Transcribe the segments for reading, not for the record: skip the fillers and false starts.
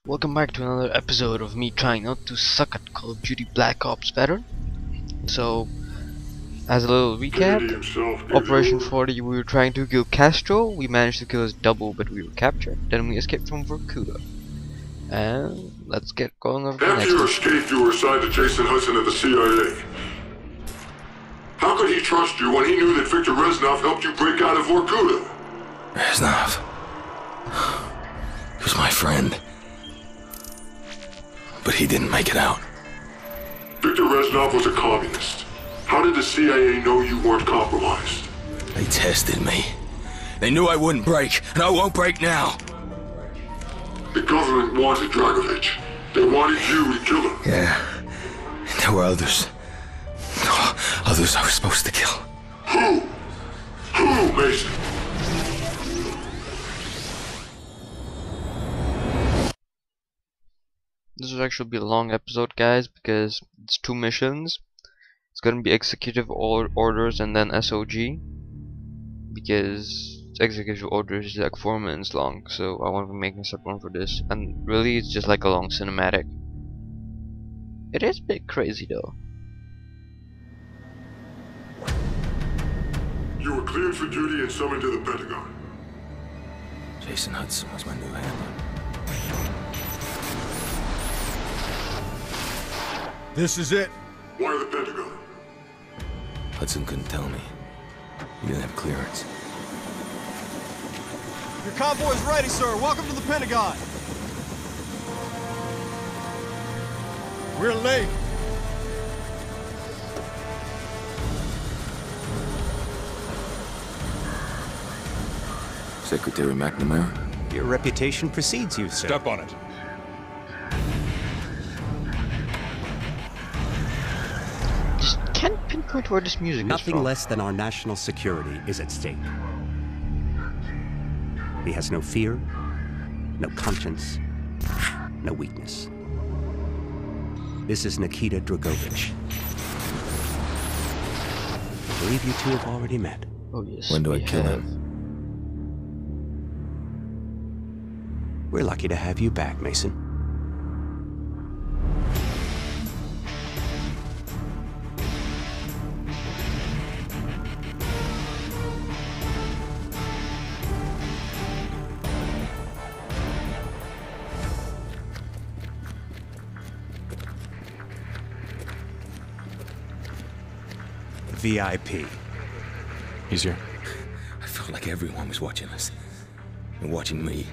Welcome back to another episode of me trying not to suck at Call of Duty Black Ops better. So, as a little recap, Operation 40 we were trying to kill Castro, we managed to kill his double but we were captured, then we escaped from Vorkuta. And let's get going over the next. After you escaped, you were assigned to Jason Hudson at the CIA. How could he trust you when he knew that Victor Reznov helped you break out of Vorkuta? Reznov. He was my friend. But he didn't make it out. Victor Reznov was a communist. How did the CIA know you weren't compromised? They tested me. They knew I wouldn't break, and I won't break now. The government wanted Dragovich. They wanted you to kill him. Yeah. And there were others. Others I was supposed to kill. Who? Who, Mason? This will actually be a long episode, guys, because it's 2 missions. It's gonna be executive orders and then SOG, because executive orders is like 4 minutes long, so I want to make a separate one for this. And really, it's just like a long cinematic. It is a bit crazy though. You were cleared for duty and summoned to the Pentagon. Jason Hudson was my new handler. This is it. Why the Pentagon? Hudson couldn't tell me. He didn't have clearance. Your convoy's ready, sir. Welcome to the Pentagon. We're late. Secretary McNamara? Your reputation precedes you, sir. Step on it. Just can't pinpoint where this music is Nothing from. less than our national security is at stake. He has no fear, no conscience, no weakness. This is Nikita Dragovich. I believe you two have already met. Oh yes. When do I we kill have. him? We're lucky to have you back, Mason. VIP. He's here. I felt like everyone was watching us. And watching me.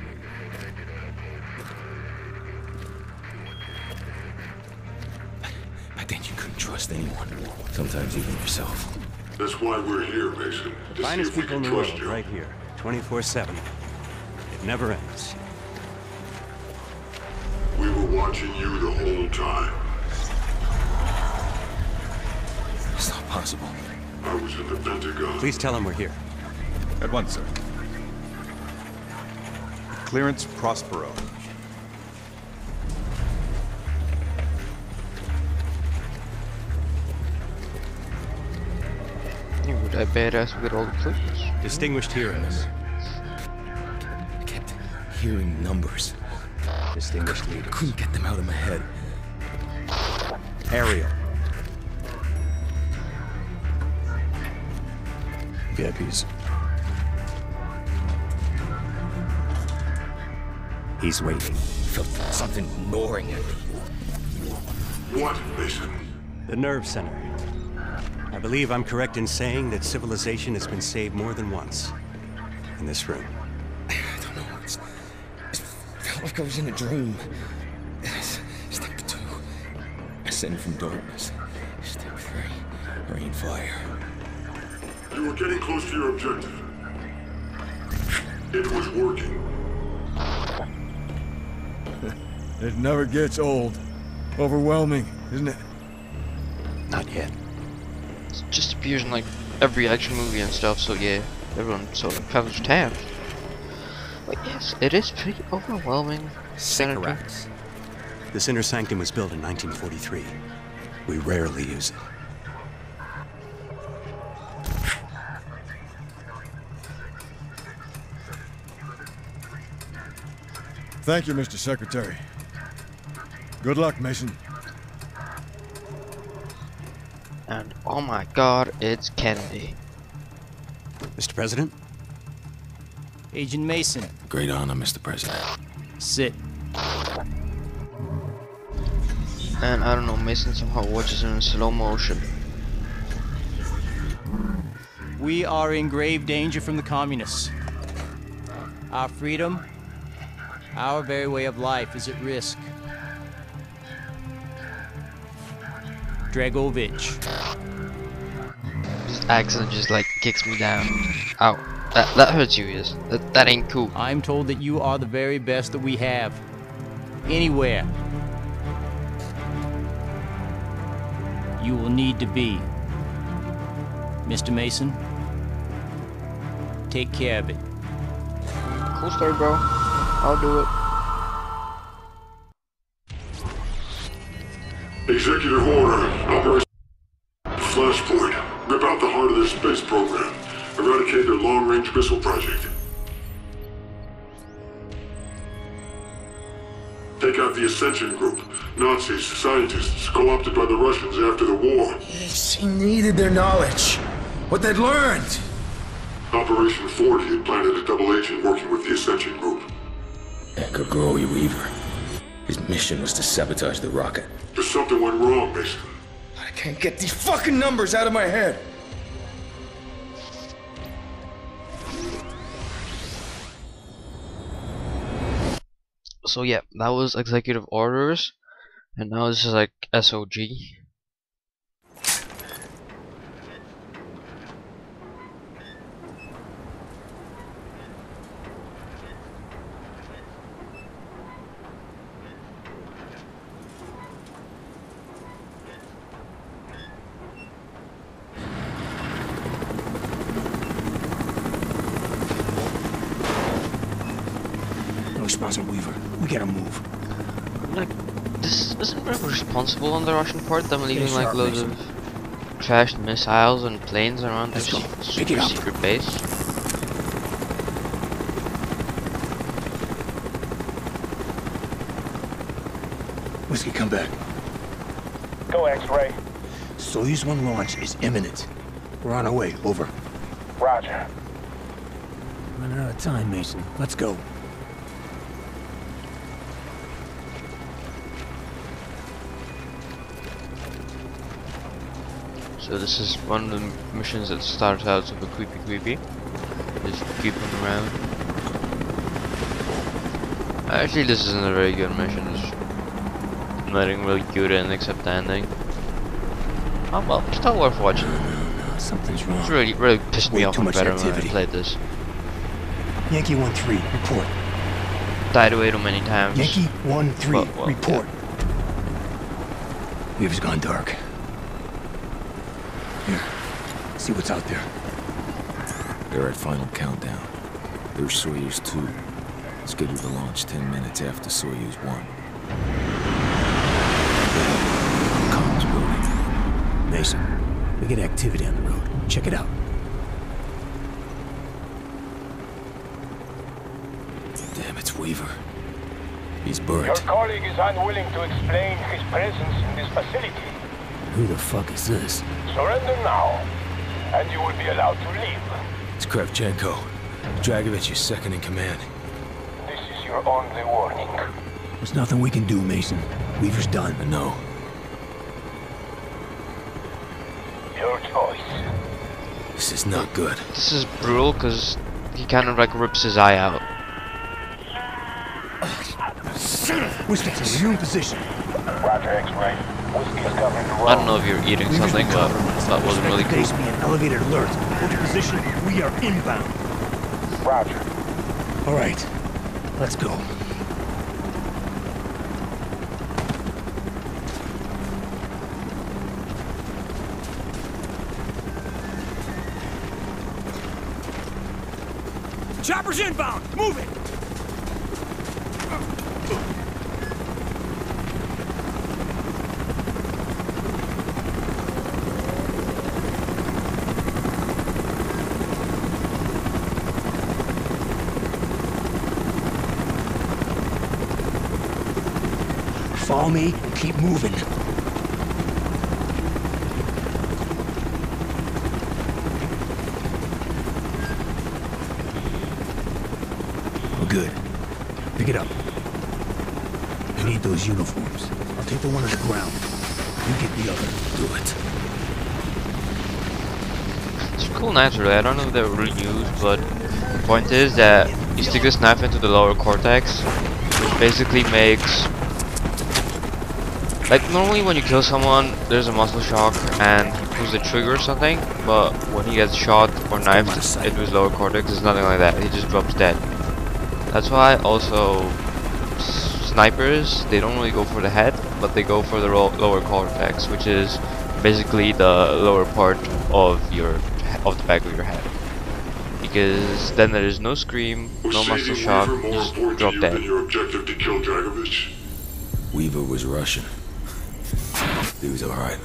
Back then you couldn't trust anyone. Sometimes even yourself. That's why we're here, Mason. To see Finest if we people in can the trust world, you. right here, 24/7. It never ends. We were watching you the whole time. It's not possible. I was in the Pentagon. Please tell him we're here. At once, sir. Clearance Prospero. Would I badass with all the clicks? Distinguished heroes. I kept hearing numbers. Distinguished I leaders. couldn't get them out of my head. Ariel. VIPs. He's waiting. Felt something gnawing at me. What, Mason? The nerve center. I believe I'm correct in saying that civilization has been saved more than once. In this room. I don't know. It felt like I was in a dream. Step 2. Ascend from darkness. Step 3. Rain fire. You were getting close to your objective. It was working. It never gets old. Overwhelming, isn't it? Not yet. It just appears in like every action movie and stuff, so yeah, everyone sort of travels to town. But yes, it is pretty overwhelming. Sycorax. This inner sanctum was built in 1943. We rarely use it. Thank you, Mr. Secretary. Good luck, Mason. And oh my god, it's Kennedy. Mr. President? Agent Mason, Great honor, Mr. President. sit. And I don't know, Mason somehow watches it in slow motion. We are in grave danger from the communists. Our freedom, our very way of life is at risk. Dragovich. This accent just like kicks me down. Ow. That hurts you, yes. That ain't cool. I'm told that you are the very best that we have. Anywhere. You will need to be. Mr. Mason, take care of it. Cool story, bro. I'll do it. Executive order. Operation Flashpoint. Rip out the heart of their space program. Eradicate their long-range missile project. Take out the Ascension Group. Nazis, scientists, co-opted by the Russians after the war. Yes, he needed their knowledge. What they'd learned. Operation 40 had planted a double agent working with the Ascension Group. Anchor Growy Weaver. His mission was to sabotage the rocket. But something went wrong, Mason. I can't get these fucking numbers out of my head. So yeah, that was executive orders, and now this is like SOG. No response on Weaver. We gotta move. Like, this isn't very responsible on the Russian part, them leaving Stay like sharp, loads Mason. of trashed missiles and planes around their Let's go. Pick super it up. secret base. Whiskey, come back. Go, X-Ray. Soyuz 1 launch is imminent. We're on our way. Over. Roger. Running out of time, Mason. Let's go. So this is one of the missions that starts out super creepy. Just keep them around. Actually, this isn't a very good mission. It's nothing really good in except the ending. Oh well, still worth watching. Something's wrong. It's really pissed me Way off too on much better when I activity. played this. Yankee 1-3, report. Died away too many times. Yankee 1-3, Well, report. Weaver's gone dark. Here, see what's out there. They're at final countdown. There's Soyuz 2. Scheduled to launch 10 minutes after Soyuz 1. Comms building. Mason, we get activity on the road. Check it out. Damn, it's Weaver. He's Your burnt. colleague is unwilling to explain his presence in this facility. Who the fuck is this? Surrender now, and you will be allowed to leave. It's Kravchenko. Dragovich is second in command. This is your only warning. There's nothing we can do, Mason. Weaver's done. I know. Your choice. This is not good. This is brutal because he kind of like rips his eye out. Whiskey, you're in position. Roger, X-Ray. Whiskey is covering the road. I don't know if you're eating Weaver's something, but recovering. that wasn't really Base cool. me an elevated alert. Hold your position. We are inbound. Roger. All right, let's go. Chopper's inbound. Move it. follow me and keep moving. We're good. Pick it up. I need those uniforms. I'll take the one on the ground. You get the other. Do it. It's cool knives, really. I don't know if they're really used, but the point is that you stick this knife into the lower cortex, which basically makes, like, normally when you kill someone, there's a muscle shock and he pulls the trigger or something, but when he gets shot or knifed into his lower cortex, there's nothing like that. He just drops dead. That's why also snipers, they don't really go for the head, but they go for the lower cortex, which is basically the lower part of the back of your head, because then there is no scream, no muscle shock, you just drop dead. Your objective to kill Dragovich? Weaver was Russian. He was alright.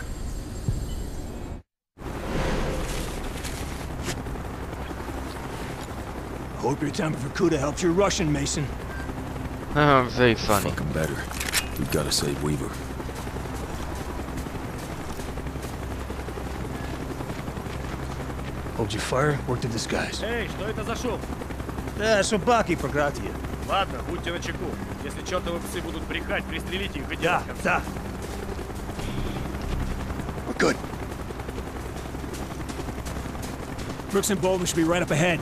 Hope your temper for CoD helps your Russian, Mason. Very funny. Fucking better. We've got to save Weaver. Hold your fire, work the disguise. Эй, что это за шум? Да, собаки проклятые. Ладно, будьте начеку. Если чертовы псы будут брехать, пристрелите их и делать конца. Да. We're good. Brooks and Bolden should be right up ahead.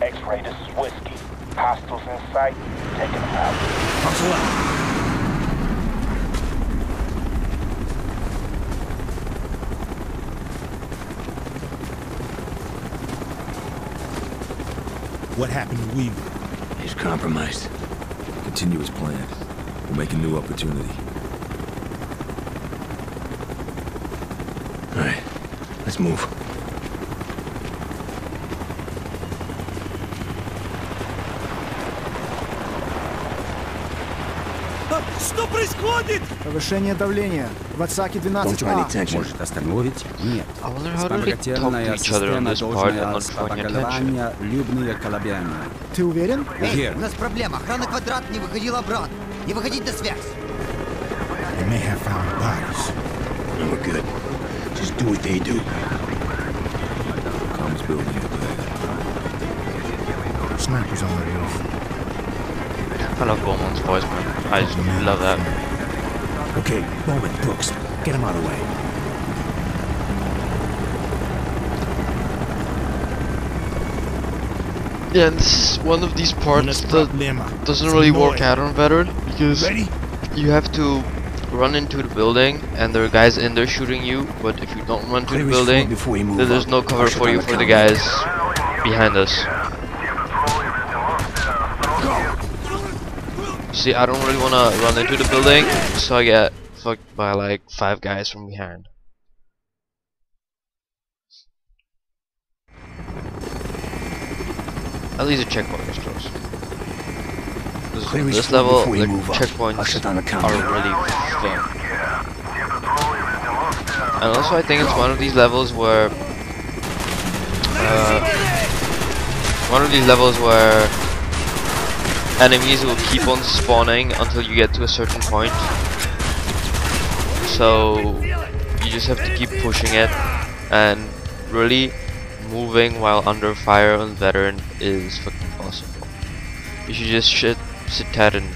X-ray, this is Whiskey. Hostiles in sight. Taking them out. Hustle out. What happened to Weaver? He's compromised. Continue as planned. We'll make a new opportunity. All right, let's move. Что происходит? Повышение давления. В отсаке Don't draw any 12А. attention. Может остановить? Нет. I wonder how do they talk to each other on this part and not drawing attention. Любные колебания. Ты уверен? Эй, у нас проблема. Охрана квадрат не выходила обратно. Не выходить на связь. They may have found the bodies. No, we're good. Just do what they do. Comms building over there. Snipers on the roof. I love Bowman's voice, man. I just love that. Okay, Bowman, Brooks, get him out of the way. Yeah, and this is one of these parts that doesn't really work out on Veteran, because you have to run into the building and there are guys in there shooting you, but if you don't run to the building, then there's no cover for you for the guys behind us. See, I don't really want to run into the building, so I get fucked by like 5 guys from behind. At least the checkpoint is close. This level, the checkpoints are really fun. And also I think it's one of these levels where enemies will keep on spawning until you get to a certain point. So you just have to keep pushing it, and really moving while under fire on Veteran is fucking possible. You should just sit tight and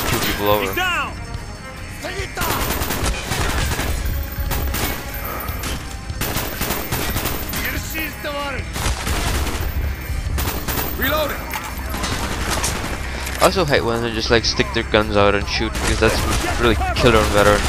kill people over. Reloading. I also hate when they just like stick their guns out and shoot, because that's really killer on Veteran.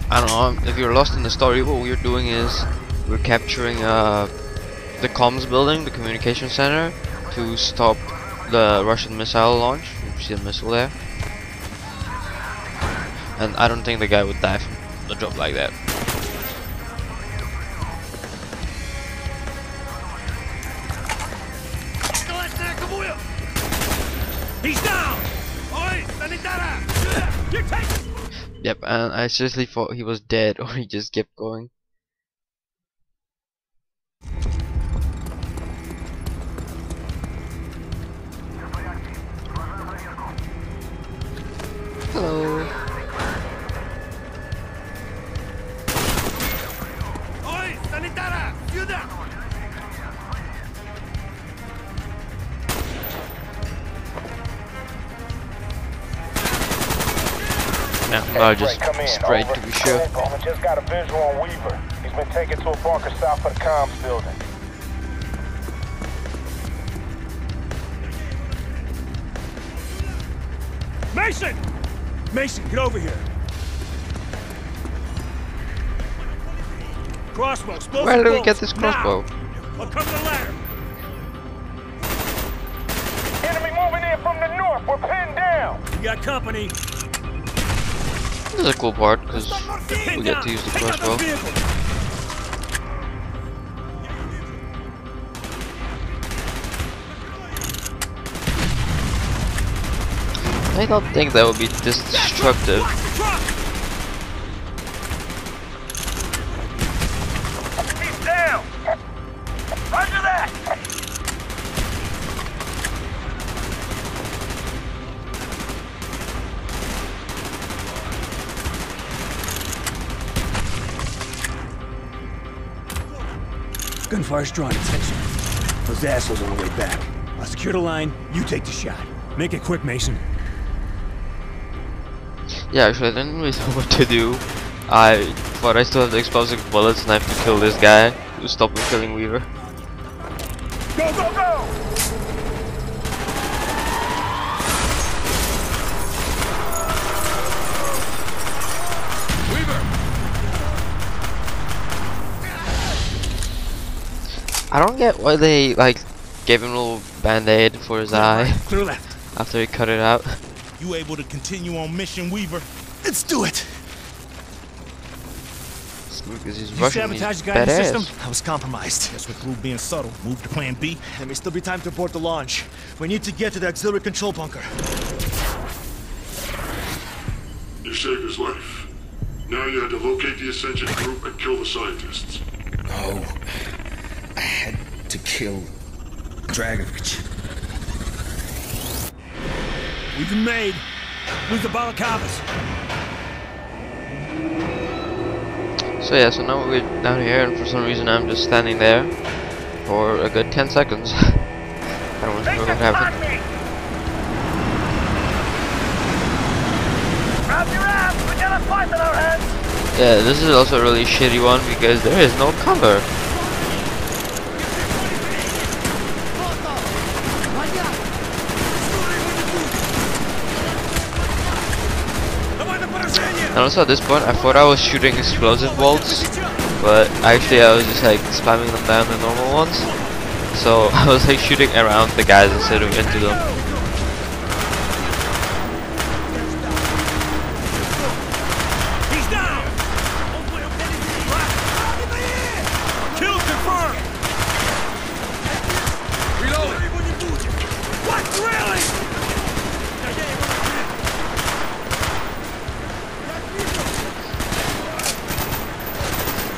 I don't know, if you're lost in the story, what we're doing is we're capturing the comms building, the communication center, to stop the Russian missile launch. You see the missile there. and I don't think the guy would die from a job like that. He's down! Oi, sanitara! You're taking. Yep, and I seriously thought he was dead, or he just kept going. Hello. Oi, sanitara! Сюда! No, just straight to be sure. Just got a visual on Weaver. He's been taken to a bunker south of the comms building. Mason! Mason, get over here. Crossbow, explosive Where did we bolts, get this crossbow? now. I'll come to the ladder. Enemy moving in from the north. We're pinned down. We got company. This is a cool part because we get to use the crossbow. I don't think that would be this destructive. He's down. Roger that. Gunfire's drawing attention. Those assholes on the way back. I'll secure the line, you take the shot. Make it quick, Mason. Yeah, actually I didn't really know what to do. I thought I still have the explosive bullets and I have to kill this guy to stop him killing Weaver. Go, go, go. I don't get why they like gave him a little band-aid for his eye Clear left. after he cut it out. You able to continue on mission, Weaver? Let's do it. Because he's You Russian, he's sabotage the guidance badass. system? I was compromised. Guess we're through being subtle. Move to plan B. There may still be time to abort the launch. We need to get to the auxiliary control bunker. You saved his life. Now you had to locate the Ascension group and kill the scientists. No. I had to kill Dragovich. We've been made. Who's the POLikonus? So yeah, so now we're down here and for some reason I'm just standing there for a good 10 seconds. I don't remember what happened. Grab your ass. We got a fight in our hands. Yeah, this is also a really shitty one because there is no cover. And also at this point I thought I was shooting explosive bolts, but actually I was just like spamming them down the normal ones. So I was like shooting around the guys instead of into them. He's down! Kill confirmed! Reload! What? Really?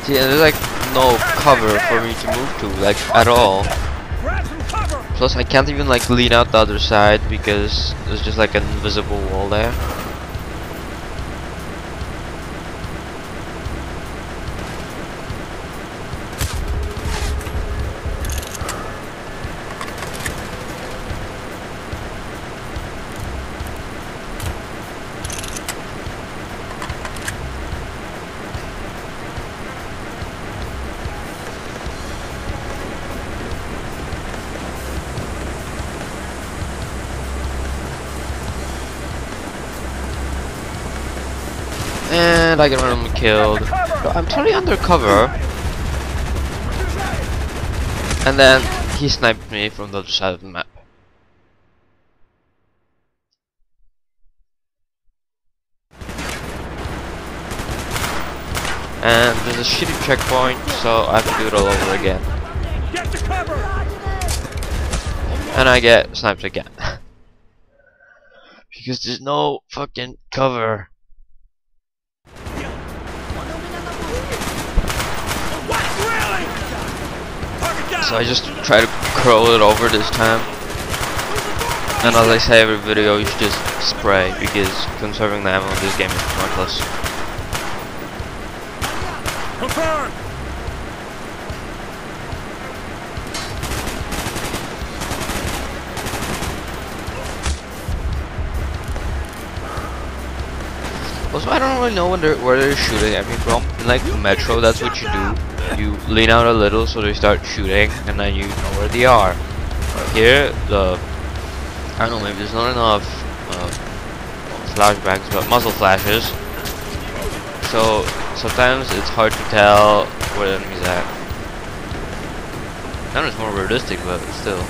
See, and there's like no cover for me to move to, like at all. Plus I can't even like lean out the other side because there's just like an invisible wall there. And I get randomly killed. So I'm totally undercover. And then he sniped me from the other side of the map. and there's a shitty checkpoint, so I have to do it all over again. And I get sniped again. Because there's no fucking cover. So I just try to curl it over this time. And as I say every video, you should just spray, because conserving the ammo in this game is pointless. Confirm! Also, I don't really know where they're shooting at me from. In like Metro, that's what you do. You lean out a little so they start shooting, and then you know where they are. Here, I don't know, maybe there's not enough flashbangs, but muzzle flashes. So sometimes it's hard to tell where the enemy's at. Now it's more realistic, but still.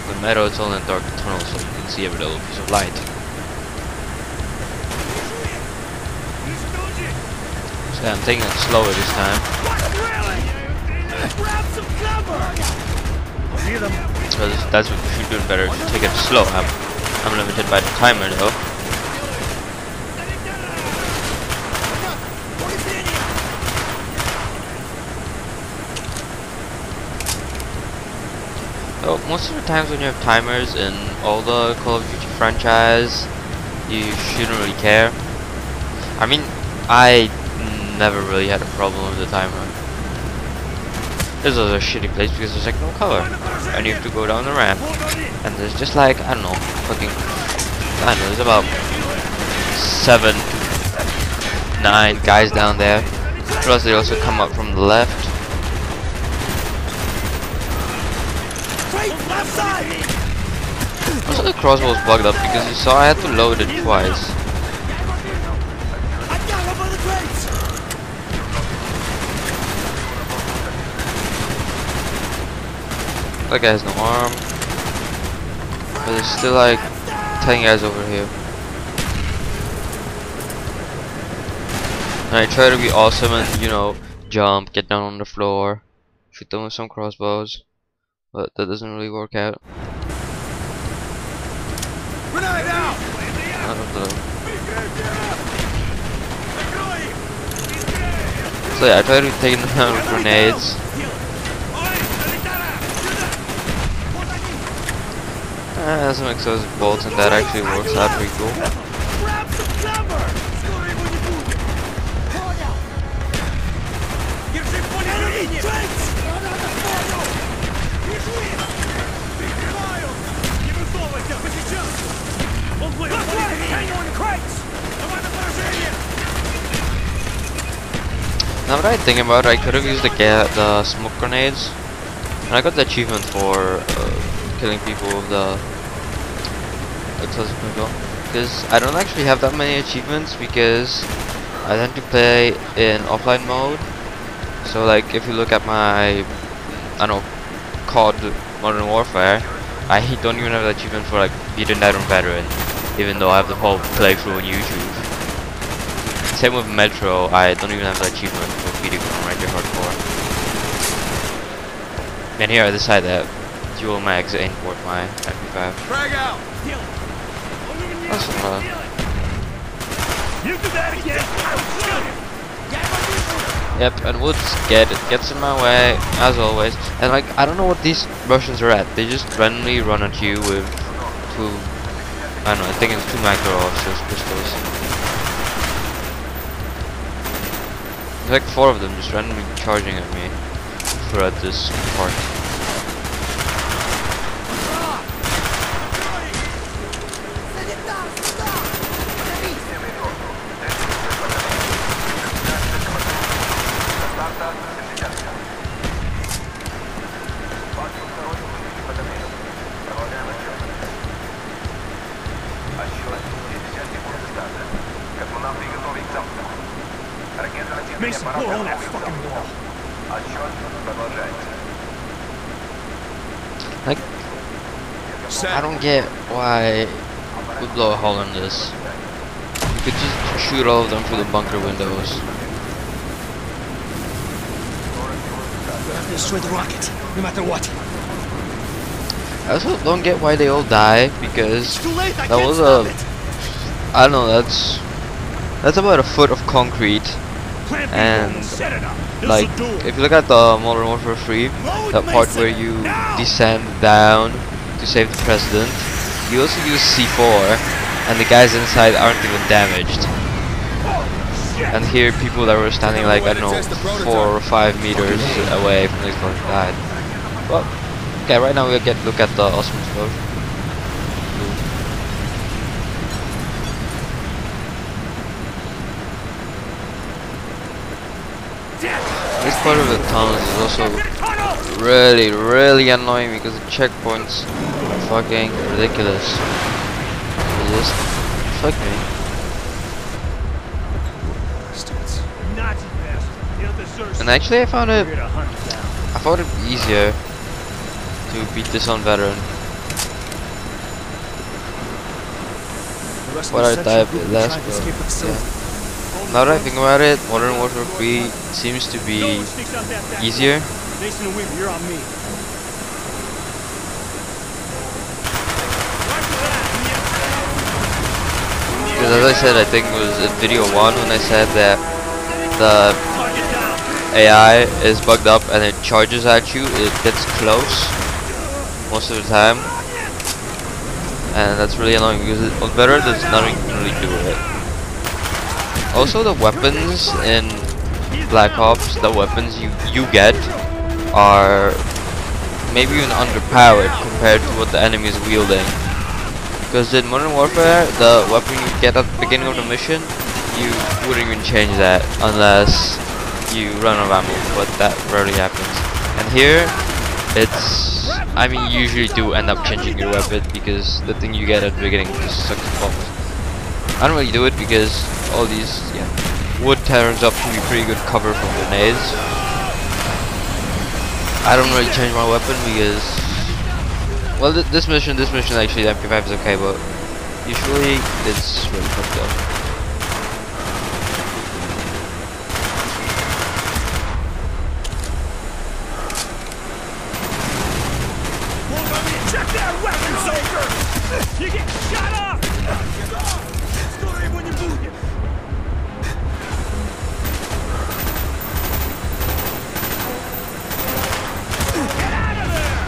With Metro, it's all in a dark tunnel, so you can see every little piece of light. So yeah, I'm taking it slower this time. So that's what you should do better. You take it slow. I'm limited by the timer though. So most of the times when you have timers in all the Call of Duty franchise, you shouldn't really care. I mean, I never really had a problem with the timer. This was a shitty place because there's like no cover, and you have to go down the ramp, and there's just like, I don't know, fucking, I don't know, there's about 7 to 9 guys down there, plus they also come up from the left. Also the crossbow was bugged up because you saw I had to load it twice. That guy has no arm, but there's still like 10 guys over here. And I try to be awesome and, you know, jump, get down on the floor, shoot them with some crossbows, but that doesn't really work out. So yeah, I try to take them down with grenades. Some explosive bolts, and that actually works out pretty cool. Now that I think about it, I could have used the smoke grenades, and I got the achievement for killing people with the explosive pistol. Because I don't actually have that many achievements because I tend to play in offline mode. So like if you look at my, I don't know, CoD Modern Warfare, I don't even have the achievement for like beating that on veteran, even though I have the whole playthrough on YouTube. Same with Metro, I don't even have the achievement for beating on Ranger Hardcore. And here I decided that dual mags ain't worth my MP5. Frag out! That's fun. You do that again! Yep, and Woods gets in my way, as always. And like, I don't know what these Russians are at. They just randomly run at you with 2, I don't know, I think it's 2 macro officers pistols. There's like 4 of them just randomly charging at me throughout this part. Mason, pull on that fucking wall. Like, I don't get why we blow a hole in this. You could just shoot all of them through the bunker windows. to destroy the rocket, no matter what. I also don't get why they all die, because that was I don't know, that's about a foot of concrete, and like if you look at the Modern Warfare 3, that part where you descend down to save the president, you also use C4, and the guys inside aren't even damaged. And here people that were standing like, I don't know, 4 or 5 meters away from the explosion died. Well, okay, right now we'll look at the awesome explosion. This part of the tunnels is also really annoying because the checkpoints are fucking ridiculous. They just fuck me. And actually I found it easier to beat this on veteran. But I die a bit less, but yeah. Now that I think about it, Modern Warfare 3 seems to be easier. Because as I said, I think it was in video 1 when I said that the AI is bugged up and it charges at you, it gets close most of the time, and that's really annoying because on better there's nothing you can really do with it. Also, the weapons in Black Ops, the weapons you get are maybe even underpowered compared to what the enemy is wielding. Because in Modern Warfare, the weapon you get at the beginning of the mission, you wouldn't even change that unless you run out of ammo, but that rarely happens. And here, it's, I mean, you usually do end up changing your weapon because the thing you get at the beginning just sucks balls. I don't really do it because all these wood turns up to be pretty good cover from grenades. I don't really change my weapon because, well, this mission actually the MP5 is okay, but usually it's really fucked up. You get shot up! Скоро его не будет! Get out of there!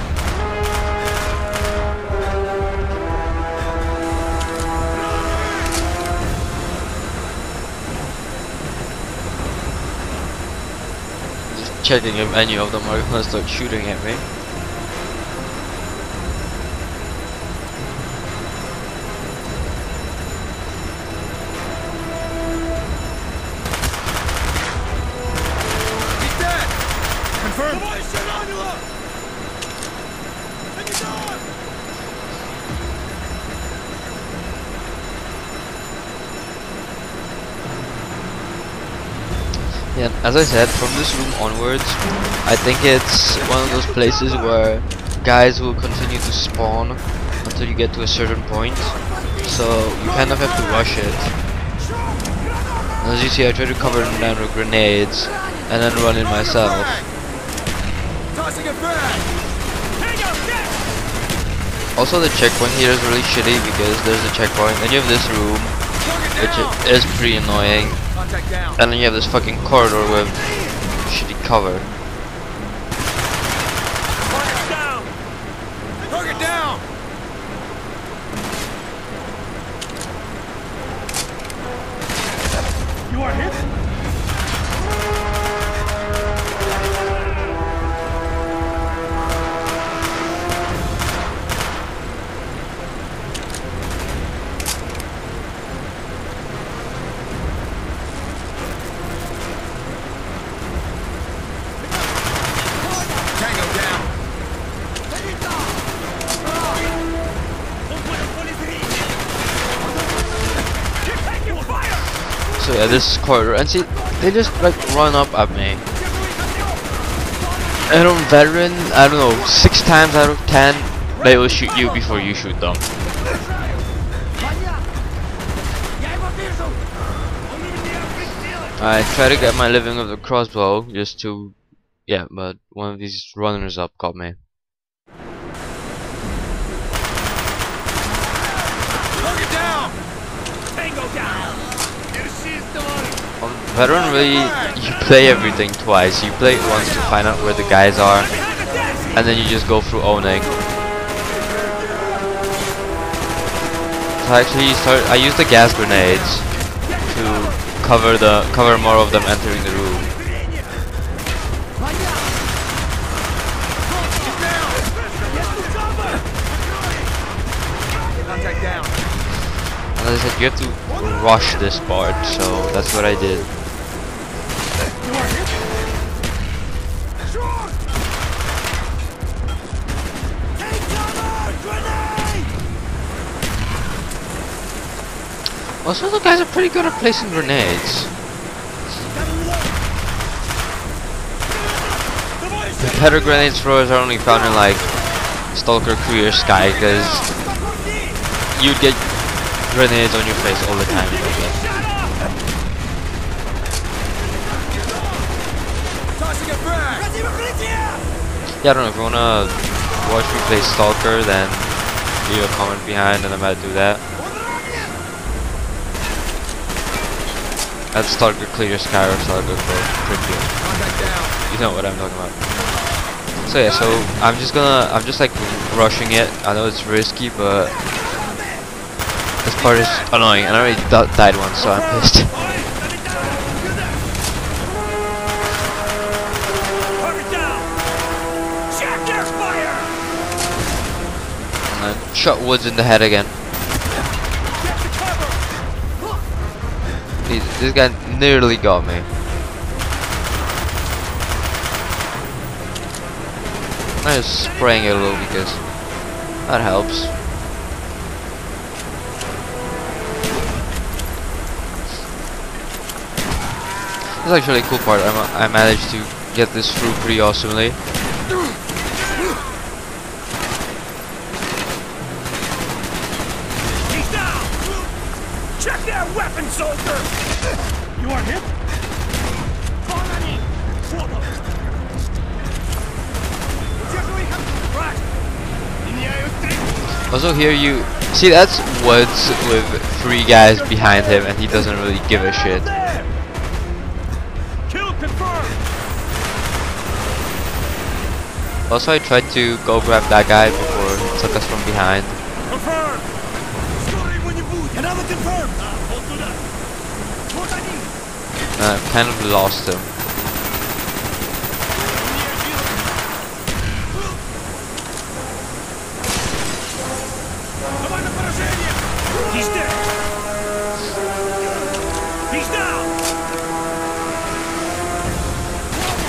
Just checking if any of them are gonna start shooting at me. Yeah, as I said, from this room onwards, I think it's one of those places where guys will continue to spawn until you get to a certain point, so you kind of have to rush it. And as you see, I try to cover them down with grenades and then run in myself. Also, the checkpoint here is really shitty because there's a checkpoint, then you have this room, which is pretty annoying. And then you have this fucking corridor with shitty cover. Target down! Target down! You are hit? So yeah, this corridor, and see, they just like run up at me. And on veteran, I don't know, 6 times out of 10, they will shoot you before you shoot them. I try to get my living with the crossbow, just to, yeah, but one of these runners up got me. On Veteran, really, you play everything twice. You play it once to find out where the guys are, and then you just go through owning. So I used the gas grenades to cover more of them entering the room. And as I said, you have to rush this part, so that's what I did. Also, the guys are pretty good at placing grenades. The better grenade throwers are only found in like Stalker Clear Sky, because you'd get grenades on your face all the time. Yeah, I don't know, if you wanna watch me play Stalker, then leave a comment behind and I might do that. That's Stalker Clear Sky or Stalker Pretty good. You know what I'm talking about. So yeah, so I'm just like rushing it. I know it's risky, but this part is annoying, and I already died once, so I'm pissed. And then shot Woods in the head again. This guy nearly got me. I'm just spraying it a little because that helps. This is actually a cool part. I managed to get this through pretty awesomely. He's down! Check that weapon, soldier! You are hit? Also here you see, that's Woods with 3 guys behind him and he doesn't really give a shit. Kill confirmed. Also I tried to go grab that guy before he took us from behind. Confirmed. Another confirmed. Kind of lost him. He's dead. He's down.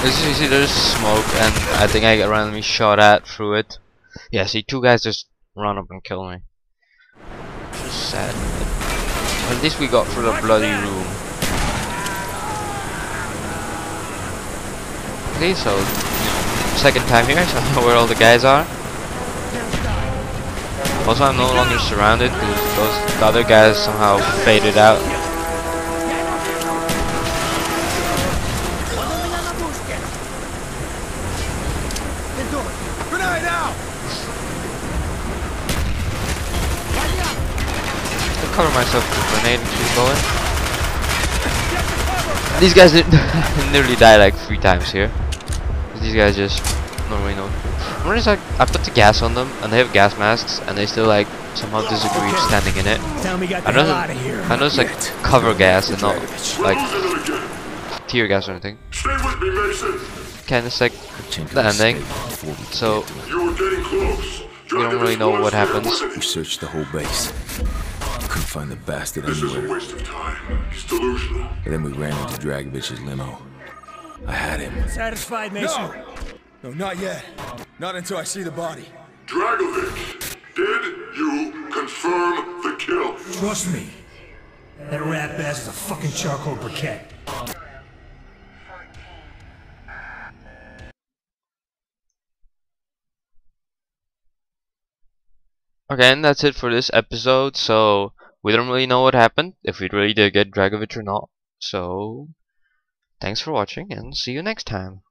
As you see, there's smoke, and I think I get randomly shot at through it. Yeah, see, 2 guys just run up and kill me. Just sad. But at least we got through the bloody room. Okay, so second time here, so I know where all the guys are. Also, I'm no longer surrounded because the other guys somehow faded out. I'll cover myself with a grenade and keep going. These guys nearly died like 3 times here. These guys just don't really know. One is like, I put the gas on them and they have gas masks and they still like somehow disagree standing in it. I know it's like cover gas and not like tear gas or anything. Kinda like the ending. So we don't really know what happens. We searched the whole base. Couldn't find the bastard anywhere. This is a waste of time. He's delusional. And then we ran into Dragovich's limo. I had him. Satisfied, Mason? No, not yet. Not until I see the body. Dragovich, did you confirm the kill? Trust me. That rat ass is a fucking charcoal briquette. Okay, and that's it for this episode. So we don't really know what happened, if we really did get Dragovich or not. So thanks for watching and see you next time.